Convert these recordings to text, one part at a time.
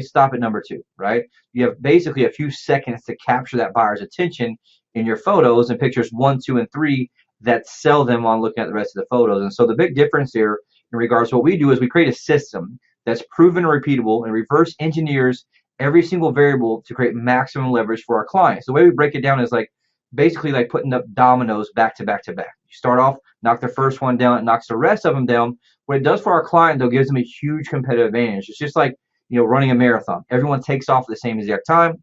stop at number two, right? You have basically a few seconds to capture that buyer's attention in your photos and pictures 1, 2, and 3 that sell them on looking at the rest of the photos. And so the big difference here in regards to what we do is we create a system that's proven and repeatable and reverse engineers every single variable to create maximum leverage for our clients. The way we break it down is like basically like putting up dominoes back to back to back. You start off, knock the first one down, it knocks the rest of them down. What it does for our client, though, gives them a huge competitive advantage. It's just like, running a marathon. Everyone takes off at the same exact time,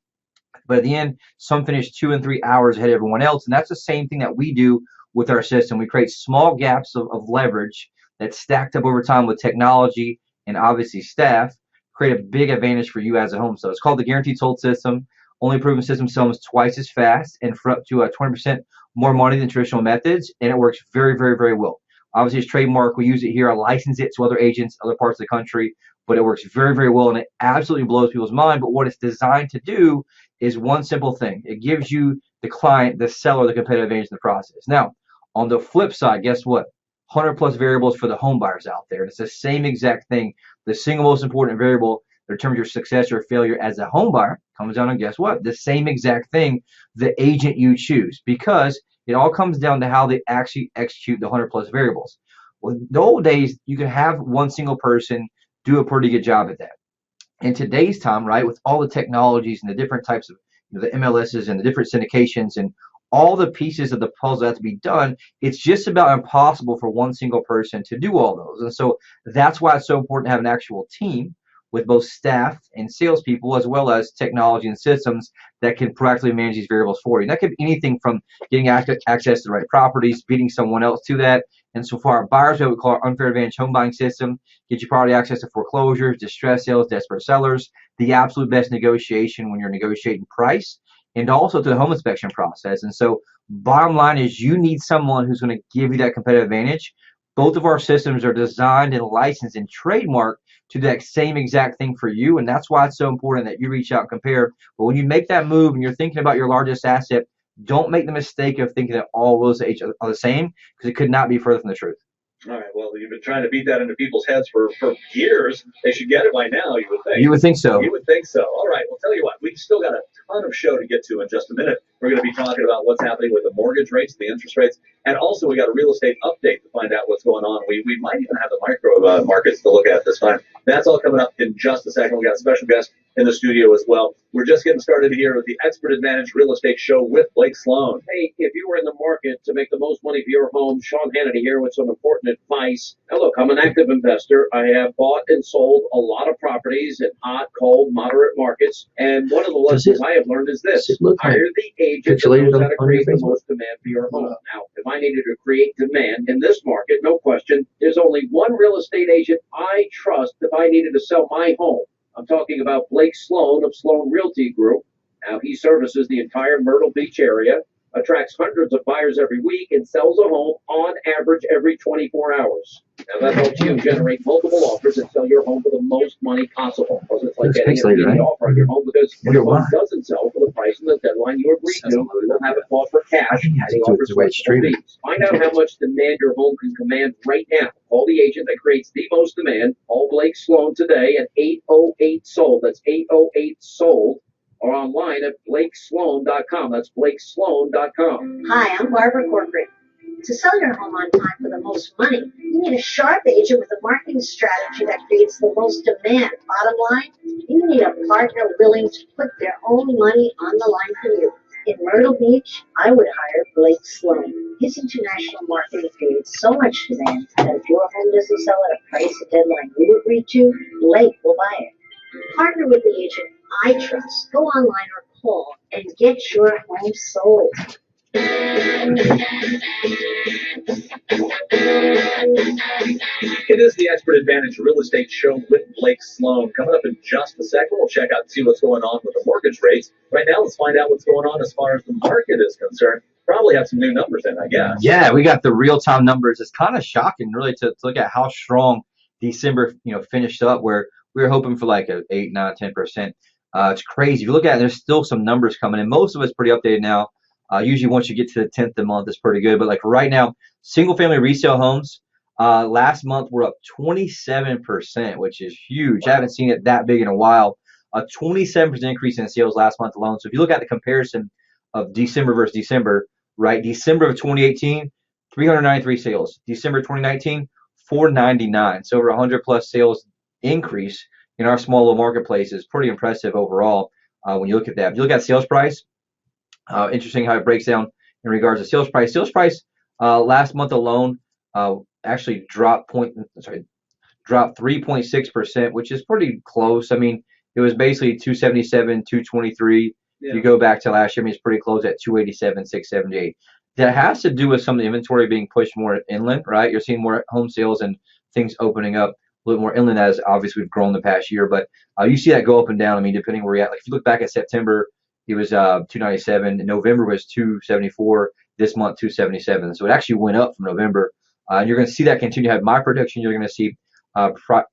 but at the end, some finish 2 and 3 hours ahead of everyone else. And that's the same thing that we do with our system. We create small gaps of leverage that's stacked up over time with technology and obviously staff, create a big advantage for you as a home seller. It's called the guaranteed sold system. Only proven system sells twice as fast and for up to 20% more money than traditional methods, and it works very, very, very well. Obviously, it's trademark. We use it here. I license it to other agents, other parts of the country, but it works very, very well, and it absolutely blows people's mind. But what it's designed to do is one simple thing. It gives you, the client, the seller, the competitive advantage in the process. Now, on the flip side, guess what? 100 plus variables for the home buyers out there. It's the same exact thing. The single most important variable that determines your success or failure as a home buyer comes down to, guess what? The same exact thing, the agent you choose, because it all comes down to how they actually execute the 100 plus variables. Well, in the old days, you could have one single person do a pretty good job at that. In today's time, right, with all the technologies and the different types of the MLSs and the different syndications and all the pieces of the puzzle that have to be done, it's just about impossible for one single person to do all those. And so that's why it's so important to have an actual team with both staff and salespeople, as well as technology and systems that can proactively manage these variables for you. And that could be anything from getting access to the right properties, beating someone else to that. And so far, buyers, what we call our unfair advantage home buying system, get you priority access to foreclosures, distress sales, desperate sellers, the absolute best negotiation when you're negotiating price, and also to the home inspection process. And so bottom line is you need someone who's going to give you that competitive advantage. Both of our systems are designed and licensed and trademarked to that same exact thing for you. And that's why it's so important that you reach out and compare. But when you make that move and you're thinking about your largest asset, don't make the mistake of thinking that all real estate are the same, because it could not be further from the truth. All right. Well, you've been trying to beat that into people's heads for years. They should get it by now, you would think. You would think so. You would think so. All right. Well, tell you what, we've still got a ton of show to get to in just a minute. We're going to be talking about what's happening with the mortgage rates, the interest rates, and also we got a real estate update to find out what's going on. We might even have the micro markets to look at this time. That's all coming up in just a second. We got a special guest in the studio as well. We're just getting started here with the Expert Advantage Real Estate Show with Blake Sloan. Hey, if you were in the market to make the most money for your home, Sean Hannity here with some important advice. Now, look, I'm an active investor. I have bought and sold a lot of properties in hot, cold, moderate markets. And one of the lessons I have learned is this. Hire the agent that knows how to create the most demand for your home. Now, if I needed to create demand in this market, no question, there's only one real estate agent I trust if I needed to sell my home. I'm talking about Blake Sloan of Sloan Realty Group. Now, he services the entire Myrtle Beach area, attracts hundreds of buyers every week, and sells a home on average every 24 hours. Now, that helps you generate multiple offers and sell your home for the most money possible. Because it's like getting an immediate offer on your home, because if your home doesn't sell for the price and the deadline you agreed to, you will have it bought for cash. The offers fees. Find out how much demand your home can command right now. Call the agent that creates the most demand. Call Blake Sloan today at 808-SOLD. That's 808-SOLD. Or online at blakesloan.com. That's blakesloan.com. Hi, I'm Barbara Corcoran. To sell your home on time for the most money, you need a sharp agent with a marketing strategy that creates the most demand. Bottom line, you need a partner willing to put their own money on the line for you. In Myrtle Beach, I would hire Blake Sloan. His international marketing creates so much demand that if your home doesn't sell at a price or deadline you agreed to, Blake will buy it. Partner with the agent I trust. Go online or call and get your home sold. It is the Expert Advantage Real Estate Show with Blake Sloan. Coming up in just a second, we'll check out and see what's going on with the mortgage rates. Right now, let's find out what's going on as far as the market is concerned. Probably have some new numbers in, I guess. Yeah, we got the real-time numbers. It's kind of shocking, really, to look at how strong December, finished up, where we were hoping for like a 8, 9, 10%. It's crazy. If you look at it, there's still some numbers coming in. Most of it's pretty updated now. Usually once you get to the 10th of the month, it's pretty good. But like right now, single-family resale homes, last month were up 27%, which is huge. I haven't seen it that big in a while. a 27% increase in sales last month alone. So if you look at the comparison of December versus December, right? December of 2018, 393 sales. December 2019, 499. So over 100 plus sales increase in our small little marketplace is pretty impressive overall when you look at that. If you look at sales price, interesting how it breaks down in regards to sales price. Sales price last month alone actually dropped 3.6%, which is pretty close. I mean, it was basically 277, 223. Yeah. If you go back to last year, I mean, it's pretty close at 287, 678. That has to do with some of the inventory being pushed more inland, right? You're seeing more home sales and things opening up a little more inland as obviously we've grown the past year. But you see that go up and down. I mean, depending where you're at. Like if you look back at September, it was 297. In November was 274. This month, 277. So it actually went up from November. And you're going to see that continue. Have my prediction, you're going to see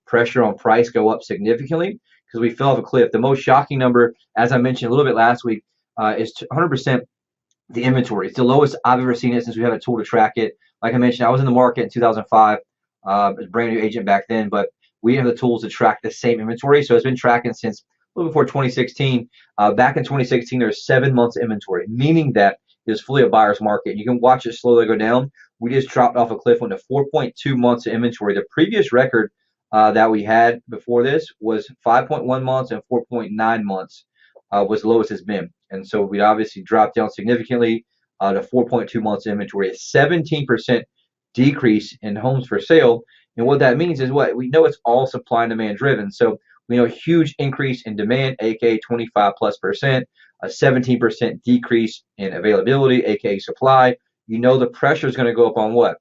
pressure on price go up significantly because we fell off a cliff. The most shocking number, as I mentioned a little bit last week, is 100% the inventory. It's the lowest I've ever seen it since we had a tool to track it. Like I mentioned, I was in the market in 2005. I was a brand new agent back then, but we have the tools to track the same inventory. So it's been tracking since a little before 2016. Back in 2016, there's 7 months inventory, meaning that it was fully a buyer's market. You can watch it slowly go down. We just dropped off a cliff, went to 4.2 months of inventory. The previous record that we had before this was 5.1 months, and 4.9 months was the lowest it's been. And so we obviously dropped down significantly to 4.2 months of inventory, a 17% decrease in homes for sale. And what that means is what? We know it's all supply and demand driven. So we know a huge increase in demand, aka 25+%, a 17% decrease in availability, aka supply. You know the pressure is going to go up on what?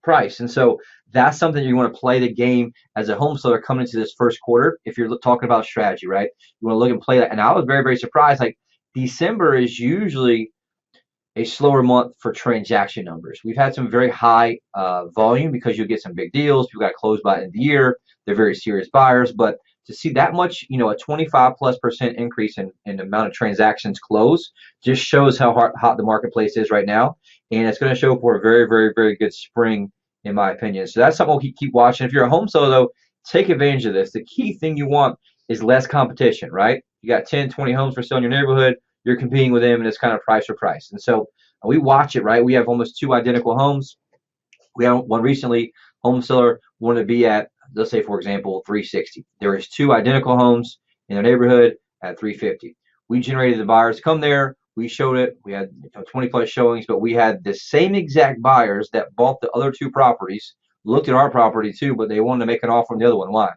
Price. And so that's something you want to play the game as a home seller coming into this first quarter. If you're talking about strategy, right? You want to look and play that. And I was very, very surprised. Like December is usually a slower month for transaction numbers. We've had some very high volume because you'll get some big deals. People got to close by the end of the year. They're very serious buyers. But to see that much, a 25+% increase in the amount of transactions closed just shows how hot the marketplace is right now. And it's going to show for a very, very, very good spring, in my opinion. So that's something we'll keep watching. If you're a home seller, though, take advantage of this. The key thing you want is less competition, right? You got 10, 20 homes for sale in your neighborhood. You're competing with them, and it's kind of price for price. And so we watch it, right? We have almost 2 identical homes. We have one recently. Home seller wanted to be at, let's say, for example, 360. There is 2 identical homes in their neighborhood at 350. We generated the buyers to come there. We showed it. We had 20 plus showings, but we had the same exact buyers that bought the other 2 properties, looked at our property too, but they wanted to make an offer on the other one. Why?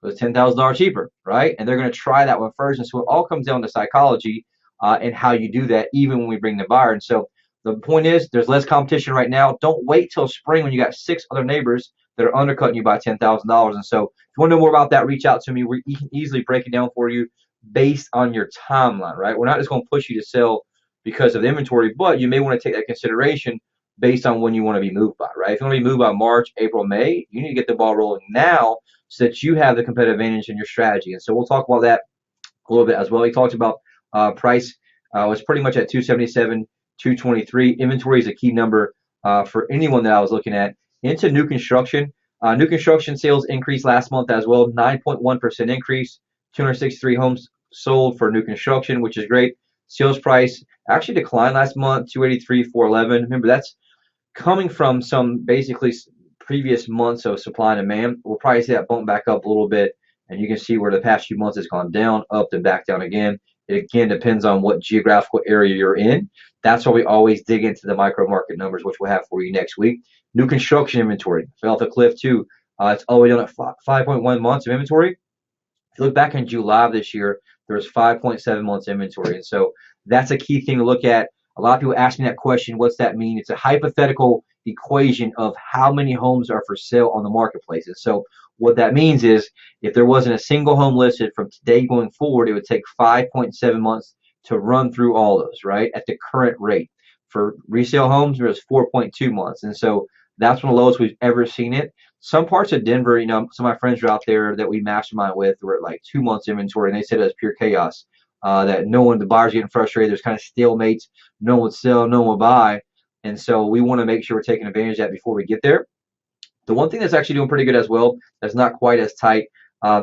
It was $10,000 cheaper, right? And they're going to try that one first. And so it all comes down to psychology and how you do that, even when we bring the buyer. And so the point is, there's less competition right now. Don't wait till spring when you got 6 other neighbors that are undercutting you by $10,000. And so if you want to know more about that, reach out to me. We can easily break it down for you based on your timeline, right? We're not just going to push you to sell because of the inventory, but you may want to take that consideration based on when you want to be moved by, right? If you want to be moved by March, April, May, you need to get the ball rolling now so that you have the competitive advantage in your strategy. And so we'll talk about that a little bit as well. He talked about price was pretty much at 277, 223. Inventory is a key number for anyone that I was looking at. Into new construction. New construction sales increased last month as well, 9.1% increase, 263 homes sold for new construction, which is great. Sales price actually declined last month, 283, 411. Remember, that's coming from some basically previous months of supply and demand. We'll probably see that bump back up a little bit, and you can see where the past few months has gone down, up, and back down again. It again depends on what geographical area you're in. That's why we always dig into the micro market numbers, which we'll have for you next week. New construction inventory fell off the cliff too. It's all the way down at 5.1 months of inventory. If you look back in July of this year, there was 5.7 months inventory. And so that's a key thing to look at. A lot of people ask me that question, what's that mean? It's a hypothetical equation of how many homes are for sale on the marketplace. And so what that means is if there wasn't a single home listed from today going forward, it would take 5.7 months to run through all those, right, at the current rate. For resale homes, there's 4.2 months. And so that's one of the lowest we've ever seen it. Some parts of Denver, some of my friends are out there that we mastermind with were at like 2 months inventory, and they said it was pure chaos. That the buyers getting frustrated. There's kind of stalemates. No one would sell, no one would buy. And so we want to make sure we're taking advantage of that before we get there. The one thing that's actually doing pretty good as well, that's not quite as tight,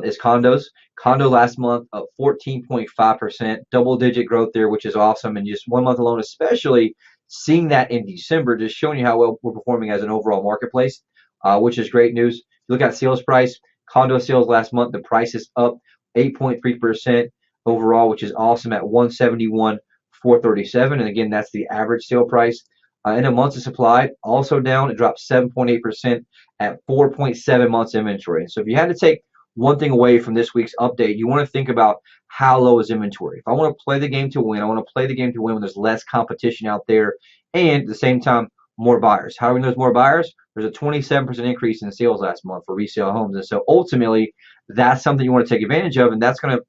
is condos. Condo last month up 14.5%, double-digit growth there, which is awesome. And just 1 month alone, especially seeing that in December, just showing you how well we're performing as an overall marketplace, which is great news. You look at sales price, condo sales last month, the price is up 8.3% overall, which is awesome at 171,437. And again, that's the average sale price. In a months of supply, also down, it dropped 7.8% at 4.7 months inventory. So if you had to take one thing away from this week's update, you want to think about how low is inventory. If I want to play the game to win, I want to play the game to win when there's less competition out there and at the same time, more buyers. How do we know there's more buyers? There's a 27% increase in sales last month for resale homes. And so ultimately, that's something you want to take advantage of, and that's going to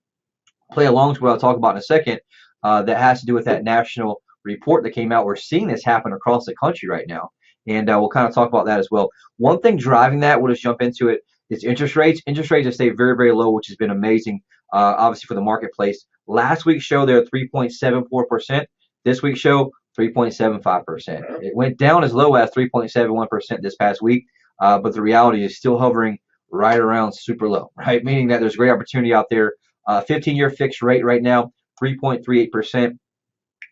play along to what I'll talk about in a second. That has to do with that national report that came out. We're seeing this happen across the country right now, and we'll kind of talk about that as well. One thing driving that, we'll just jump into it, is interest rates. Interest rates have stayed very, very low, which has been amazing, obviously, for the marketplace. Last week's show, they're 3.74%. This week's show, 3.75%. It went down as low as 3.71% this past week, but the reality is still hovering right around super low, right? Meaning that there's great opportunity out there. 15-year fixed rate right now, 3.38%,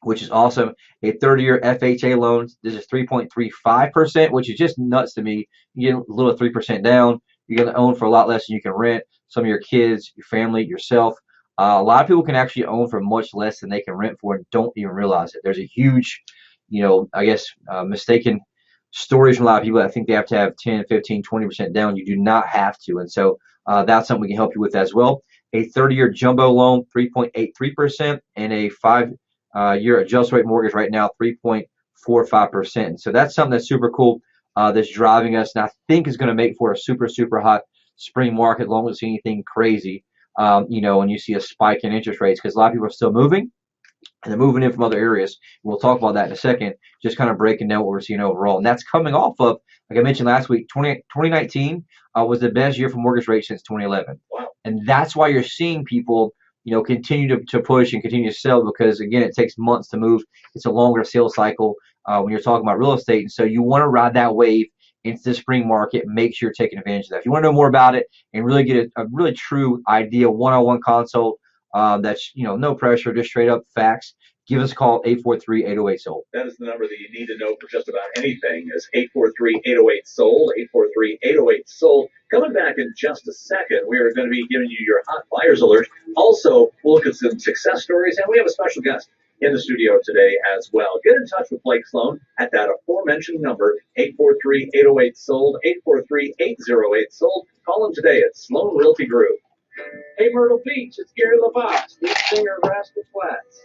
which is awesome. A 30-year FHA loan, this is 3.35%, which is just nuts to me. You get a little 3% down. You're going to own for a lot less than you can rent. Some of your kids, your family, yourself. A lot of people can actually own for much less than they can rent for and don't even realize it. There's a huge, mistaken stories from a lot of people that think they have to have 10, 15, 20% down. You do not have to. And so that's something we can help you with as well. A 30-year jumbo loan, 3.83%, and a 5-year adjust rate mortgage right now, 3.45%. So that's something that's super cool, that's driving us, and I think is going to make for a super, super hot spring market, as long as you see anything crazy, and you see a spike in interest rates, because a lot of people are still moving, and they're moving in from other areas. We'll talk about that in a second, just kind of breaking down what we're seeing overall. And that's coming off of, like I mentioned last week, 2019 was the best year for mortgage rates since 2011. Wow. And that's why you're seeing people, continue to push and continue to sell, because, again, it takes months to move. It's a longer sales cycle when you're talking about real estate. And so you want to ride that wave into the spring market. Make sure you're taking advantage of that. If you want to know more about it and really get a really true idea, one-on-one consult, that's, no pressure, just straight up facts, give us a call, 843-808-SOLD. That is the number that you need to know for just about anything, is 843-808-SOLD, 843-808-SOLD. Coming back in just a second, we are going to be giving you your hot buyers alert. Also, we'll look at some success stories, and we have a special guest in the studio today as well. Get in touch with Blake Sloan at that aforementioned number, 843-808-SOLD, 843-808-SOLD. Call him today at Sloan Realty Group. Hey, Myrtle Beach, it's Gary LaVox, lead singer of Rascal Flatts.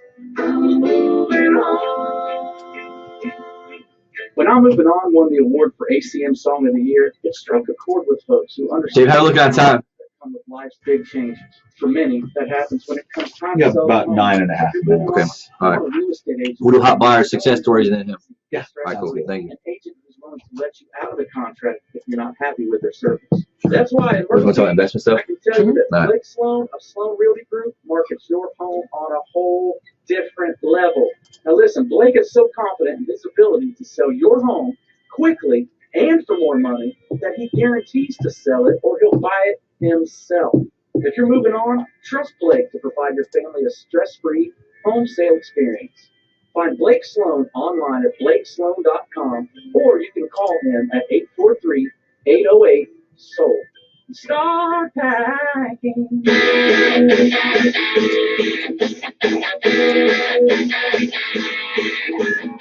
When I'm Moving On won the award for ACM Song of the Year, it struck a chord with folks who understand. Dave, how to look on time? Come with life's big changes. For many, that happens when it comes time You to have sell about the home. 9.5 minutes. Okay. All right. A real estate agent. We'll do hot buyers, success stories, and then him. Yeah. All right, cool. Thank you. An agent who's willing to let you out of the contract if you're not happy with their service. That's why in We're going to talk Myrtle investment stuff. I can tell you that All right. Blake Sloan of Sloan Realty Group markets your home on a whole different level. Now listen, Blake is so confident in his ability to sell your home quickly and for more money that he guarantees to sell it or he'll buy it himself. If you're moving on, trust Blake to provide your family a stress-free home sale experience. Find Blake Sloan online at blakesloan.com, or you can call him at 843-808-SOLD. Start packing.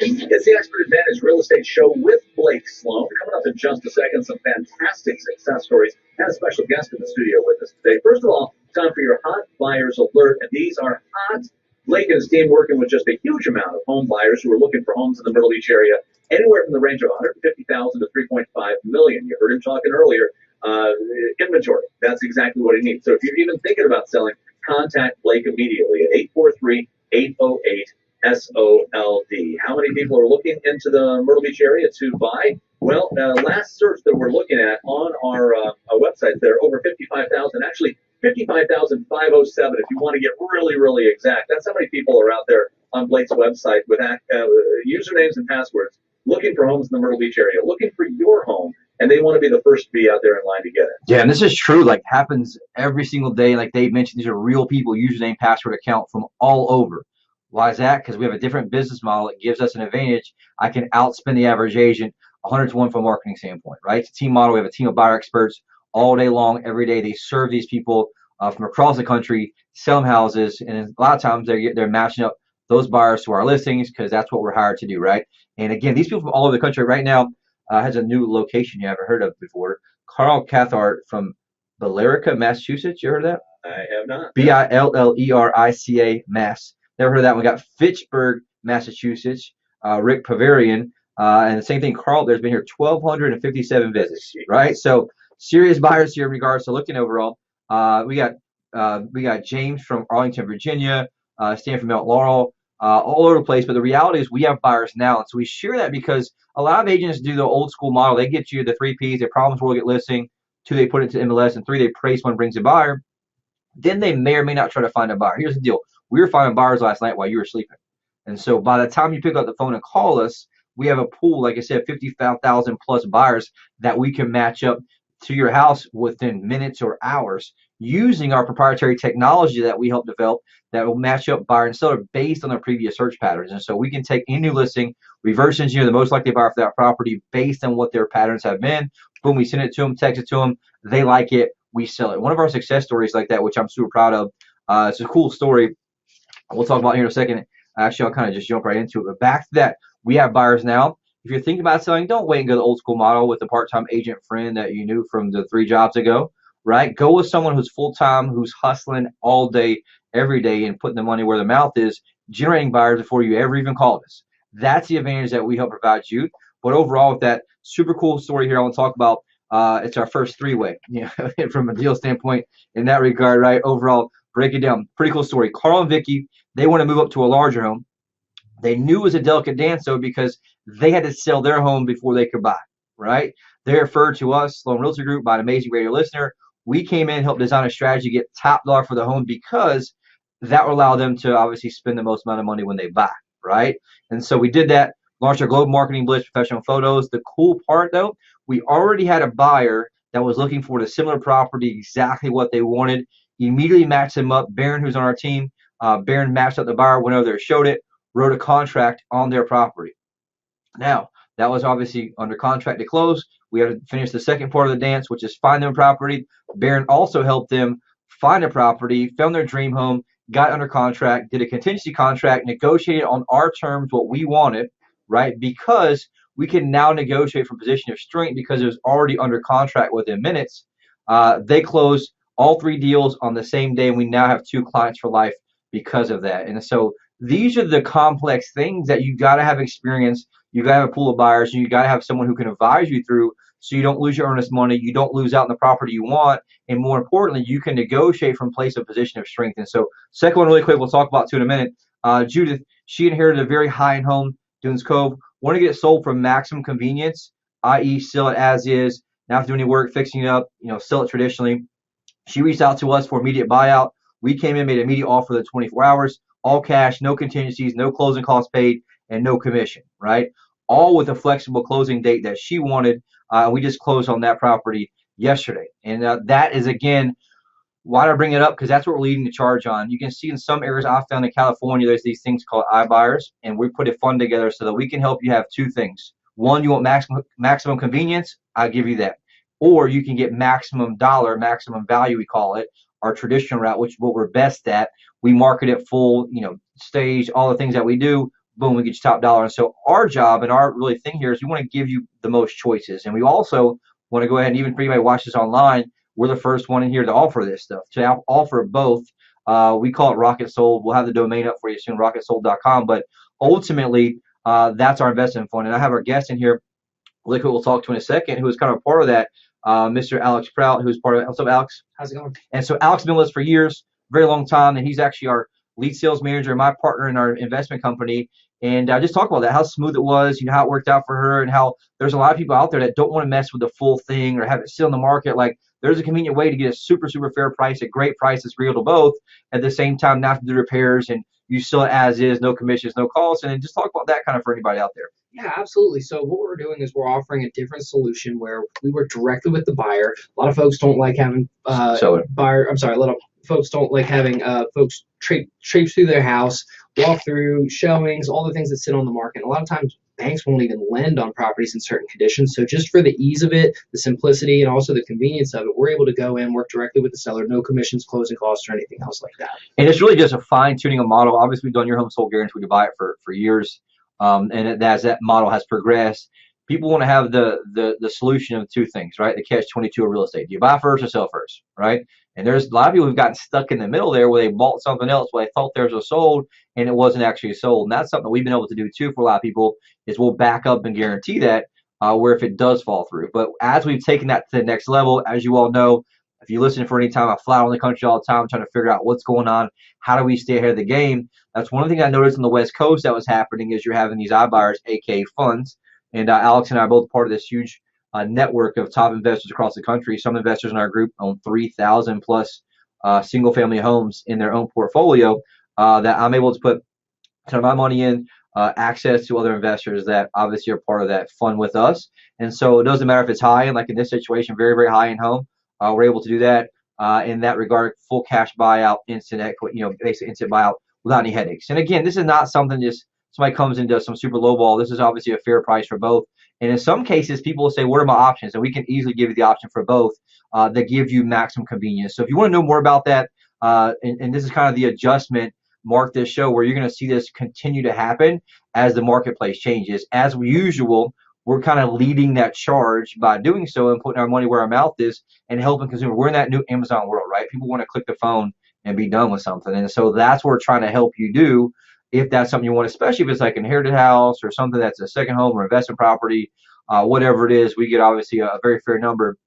It's the Expert Advantage Real Estate Show with Blake Sloan. Coming up in just a second, some fantastic success stories and a special guest in the studio with us today. First of all, time for your hot buyers alert, and these are hot. Blake and his team working with just a huge amount of home buyers who are looking for homes in the Myrtle Beach area, anywhere from the range of $150,000 to $3.5 million. You heard him talking earlier. Inventory. That's exactly what he needs. So if you're even thinking about selling, contact Blake immediately at 843-808-SOLD. How many people are looking into the Myrtle Beach area to buy? Well, last search that we're looking at on our website, there are over 55,000. Actually, 55,507 if you want to get really, really exact. That's how many people are out there on Blake's website with usernames and passwords looking for homes in the Myrtle Beach area, looking for your home, and they want to be the first to be out there in line to get it. Yeah, and this is true. Like, happens every single day. Like Dave mentioned, these are real people, username, password, account from all over. Why is that? Because we have a different business model. It gives us an advantage. I can outspend the average agent 100 to 1 from a marketing standpoint, right? It's a team model. We have a team of buyer experts all day long, every day. They serve these people from across the country, sell them houses, and a lot of times they're matching up those buyers to our listings because that's what we're hired to do, right? And again, these people from all over the country right now has a new location you haven't heard of before. Carl Cathart from Billerica, Massachusetts. You heard of that? I have not. Billerica, Mass. Never heard of that one. We got Fitchburg, Massachusetts. Rick Pavarian, and the same thing. Carl, there's been here 1,257 visits, right? So serious buyers here in regards to looking overall. We got James from Arlington, Virginia, Stan from Mount Laurel, all over the place. But the reality is we have buyers now, and so we share that because a lot of agents do the old school model. They get you the 3 Ps. They promise we'll get listing. 2, they put it to MLS, and 3, they pray someone brings a buyer. Then they may or may not try to find a buyer. Here's the deal: we were finding buyers last night while you were sleeping. And so by the time you pick up the phone and call us, we have a pool, like I said, 55,000 plus buyers that we can match up to your house within minutes or hours using our proprietary technology that we help develop that will match up buyer and seller based on their previous search patterns. And so we can take any new listing, reverse engineer the most likely buyer for that property based on what their patterns have been. Boom, we send it to them, text it to them. They like it, we sell it. One of our success stories like that, which I'm super proud of, it's a cool story we'll talk about here in a second. Actually, I'll kind of just jump right into it. But back to that, we have buyers now. If you're thinking about selling, don't wait and go the old school model with the part-time agent friend that you knew from the 3 jobs ago, right? Go with someone who's full-time, who's hustling all day, every day, and putting the money where the mouth is, generating buyers before you ever even called us. That's the advantage that we help provide you. But overall, with that super cool story here, I want to talk about it's our first 3-way, from a deal standpoint in that regard, right? Overall, break it down. Pretty cool story. Carl and Vicky, they want to move up to a larger home. They knew it was a delicate dance, though, because they had to sell their home before they could buy, right? They referred to us, Sloan Realty Group, by an amazing radio listener. We came in, helped design a strategy to get top dollar for the home because that will allow them to obviously spend the most amount of money when they buy, right? And so we did that, launched our Global Marketing Blitz, professional photos. The cool part, though, we already had a buyer that was looking for the similar property, exactly what they wanted. Immediately matched them up. Barron, who's on our team, Barron matched up the buyer, went over there, showed it, wrote a contract on their property. Now, that was obviously under contract to close. We had to finish the second part of the dance, which is find them a property. Barron also helped them find a property, found their dream home, got under contract, did a contingency contract, negotiated on our terms what we wanted, right? Because we can now negotiate from a position of strength because it was already under contract within minutes. They closed all 3 deals on the same day, and we now have 2 clients for life because of that. And so these are the complex things that you got to have experience. You got to have a pool of buyers, and you got to have someone who can advise you through so you don't lose your earnest money, you don't lose out on the property you want, and more importantly, you can negotiate from a place of position of strength. And so second one really quick, we'll talk about too in a minute. Judith, she inherited a very high-end home, Dunes Cove, want to get it sold for maximum convenience, i.e. sell it as is, not have to do any work fixing it up, sell it traditionally. She reached out to us for immediate buyout. We came in, made an immediate offer within 24 hours, all cash, no contingencies, no closing costs paid, and no commission, right? All with a flexible closing date that she wanted. We just closed on that property yesterday. And that is, again, why do I bring it up? Because that's what we're leading the charge on. You can see in some areas I found in California, there's these things called iBuyers, and we put a fund together so that we can help you have 2 things. One, you want maximum convenience, I'll give you that. Or you can get maximum dollar, maximum value, we call it, our traditional route, which is what we're best at. We market it full, stage, all the things that we do, boom, we get you top dollar. And so our job and our really thing here is we want to give you the most choices. And we also want to go ahead and, even for anybody who watches online, we're the first one in here to offer this stuff, to offer both. We call it Rocket Sold. We'll have the domain up for you soon, rocketsold.com. But ultimately, that's our investment fund. And I have our guest in here, Liquid, we'll talk to in a second, who is kind of a part of that, Mr. Alex Prout, who's part of it. What's up, Alex? How's it going? And so Alex has been with us for years, very long time, and he's actually our lead sales manager, my partner in our investment company. And just talk about that, how smooth it was, how it worked out for her, and how there's a lot of people out there that don't want to mess with the full thing or have it sit on the market. Like, there's a convenient way to get a super, super fair price, a great price that's real to both, at the same time not to do repairs, and you sell it as is, no commissions, no costs. And then just talk about that kind of for anybody out there. Yeah, absolutely. So what we're doing is we're offering a different solution where we work directly with the buyer. A lot of folks don't like having buyer. I'm sorry. A lot of folks don't like having folks traipse through their house, walk through showings, all the things that sit on the market. A lot of times banks won't even lend on properties in certain conditions. So just for the ease of it, the simplicity, and also the convenience of it, we're able to go in, work directly with the seller, no commissions, closing costs, or anything else like that. And it's really just a fine tuning a model. Obviously, we've done your home sold guarantee. We could buy it for years. And as that model has progressed, people want to have the solution of two things, right? The catch 22 of real estate. Do you buy first or sell first, right? And there's a lot of people who've gotten stuck in the middle there where they bought something else where they thought theirs was sold and it wasn't actually sold. And that's something we've been able to do too for a lot of people is we'll back up and guarantee that where if it does fall through. But as we've taken that to the next level, as you all know, if you listen for any time, I fly around the country all the time trying to figure out what's going on. How do we stay ahead of the game? That's one thing I noticed on the West Coast that was happening is you're having these iBuyers, aka funds, and Alex and I are both part of this huge network of top investors across the country. Some investors in our group own 3,000 plus single-family homes in their own portfolio that I'm able to put some of my money in, access to other investors that obviously are part of that fund with us. And so it doesn't matter if it's high, and like in this situation, very, very high in home. We're able to do that in that regard, full cash buyout, instant equity, basically instant buyout without any headaches. And again, this is not something just somebody comes and does some super low ball. This is obviously a fair price for both. And in some cases, people will say, what are my options? And we can easily give you the option for both that give you maximum convenience. So if you want to know more about that, and this is kind of the adjustment, mark this show where you're going to see this continue to happen as the marketplace changes. As usual, we're kind of leading that charge by doing so and putting our money where our mouth is and helping consumers. We're in that new Amazon world, right? People want to click the phone and be done with something. And so that's what we're trying to help you do if that's something you want, especially if it's like an inherited house or something that's a second home or investment property, whatever it is. We get obviously a very fair number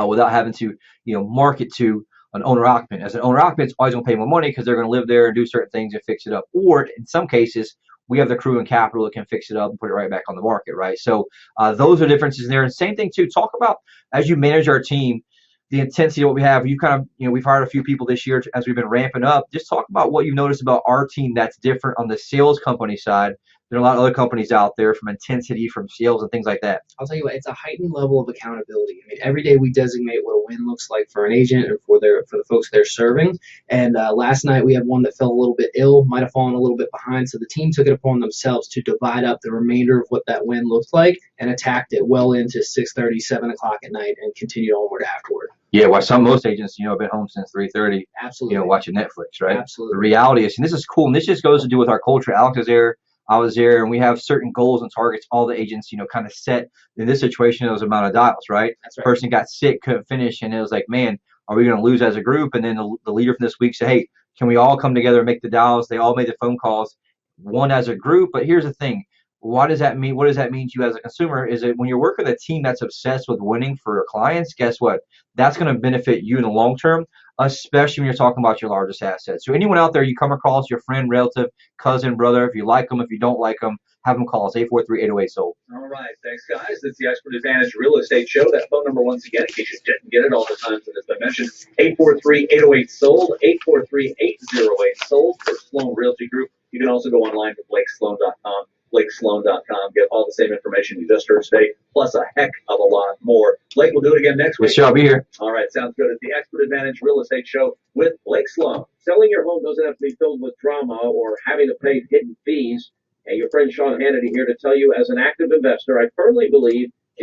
without having to, market to an owner occupant. As an owner occupant, it's always going to pay more money because they're going to live there and do certain things and fix it up. Or in some cases, we have the crew and capital that can fix it up and put it right back on the market, right? So those are differences there. And same thing too. Talk about as you manage our team, the intensity of what we have. You kind of, we've hired a few people this year as we've been ramping up. Just talk about what you've noticed about our team that's different on the sales company side. There are a lot of other companies out there from intensity, from sales and things like that. I'll tell you what, it's a heightened level of accountability. I mean, every day we designate what a win looks like for an agent and for the folks they're serving. And last night we had one that fell a little bit ill, might have fallen a little bit behind. So the team took it upon themselves to divide up the remainder of what that win looked like and attacked it well into 6:30, 7 o'clock at night and continued onward afterward. Yeah, well, most agents, have been home since 3:30. Absolutely. Watching Netflix, right? Absolutely. The reality is, and this is cool, and this just goes to do with our culture. Alex is there, I was there, and we have certain goals and targets. All the agents, kind of set. In this situation, it was amount of dials, right? That's right. Person got sick, couldn't finish, and it was like, man, are we going to lose as a group? And then the leader from this week said, hey, can we all come together and make the dials? They all made the phone calls, one as a group. But here's the thing. What does that mean? What does that mean to you as a consumer? Is it when you're working with a team that's obsessed with winning for clients, guess what? That's going to benefit you in the long term, especially when you're talking about your largest asset. So anyone out there you come across, your friend, relative, cousin, brother, if you like them, if you don't like them, have them call us, 843-808-SOLD. All right. Thanks, guys. It's the Expert Advantage Real Estate Show. That phone number, once again, in case you didn't get it all the times that it's been mentioned, 843-808-SOLD, 843-808-SOLD for Sloan Realty Group. You can also go online to BlakeSloan.com. BlakeSloan.com. Get all the same information you just heard today, plus a heck of a lot more. Blake, we'll do it again next week. Yes, I'll be here. All right, sounds good. It's the Expert Advantage Real Estate Show with Blake Sloan. Selling your home doesn't have to be filled with drama or having to pay hidden fees. And your friend Sean Hannity here to tell you, as an active investor, I firmly believe